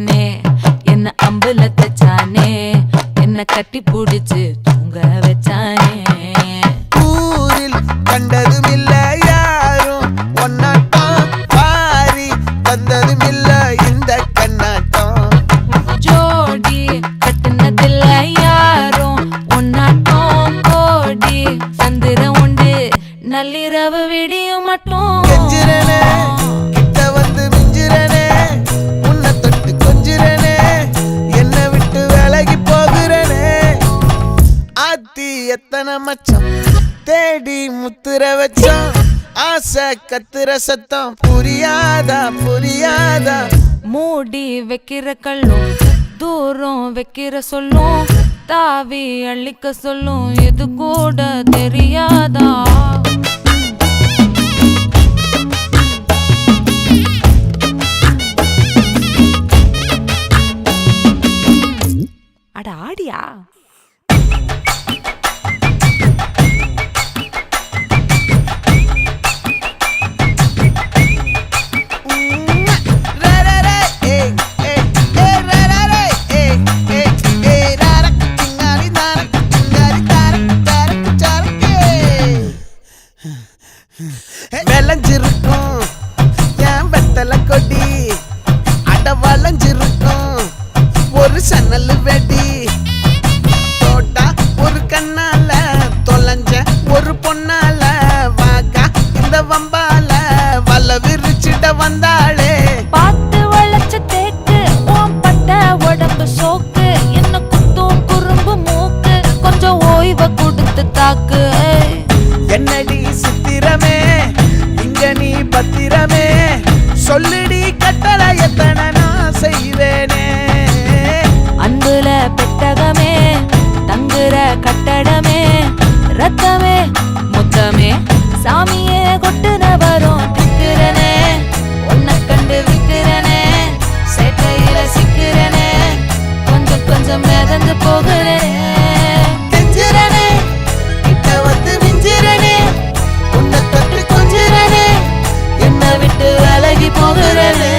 வச்சானே என்ன அம்புல தச்சானே என்ன கட்டி புடிச்சு தூங்க வச்சானே ஊரில் கண்டதும் இல்ல யாரும் ஒன்னாட்டம் பாரி வந்ததும் இல்ல இந்த கண்ணாட்டம் ஜோடி கட்டுனதில்ல யாரும் ஒன்னாட்டம் கோடி சந்திரம் உண்டு நள்ளிரவு விடியும் மட்டும் கெஞ்சிரனே கிட்ட வந்து மிஞ்சிரனே உன்னை தொட்டு கொஞ்சிரனே என்ன விட்டு விலகி போகிறனே ஆத்தி எத்தனை மச்சம் தேடி முத்துற வச்சோம் ஆசை கத்துற சத்தம் புரியாதா புரியாதா மூடி வைக்கிற கல்லும் தூரம் வைக்கிற சொல்லும் தாவி அள்ளிக்க சொல்லும் இது கூட தெரியாதா அட ஆடியா விளைஞ்சிருக்கும் என் வெத்தலை கொடி அட வளைஞ்சிருக்கும் ஒரு சன்னல் வெடி தோட்டா ஒரு கண்ணால தொலைஞ்ச ஒரு பொண்ணால வாக்கா இந்த வம்பால வல விரிச்சிட வந்தாளே பார்த்து வளைச்ச தேக்கு ஓம் பட்ட உடம்பு சோக்கு என்ன குத்தும் குறும்பு மூக்கு கொஞ்சம் ஓய்வை கொடுத்து தாக்கு என்னடி சித்திரமே இங்க நீ பத்திரமே சொல்லுடி கட்டளை எத்தனை நான் செய்வேனே அன்புல பெட்டகமே தங்குற கட்டடமே ரத்தமே முத்தமே சாமியே கொட்டுன வரும் திக்கிறனே உன்னை கண்டு விக்கிறனே சேட்டையில சிக்கிறனே கொஞ்சம் கொஞ்சம் மிதந்து போகிறனே கெஞ்சிரனே கிட்ட வந்து மிஞ்சிரனே உன்னை தொட்டு கொஞ்சிரனே என்னை விட்டு விலகி போகிறனே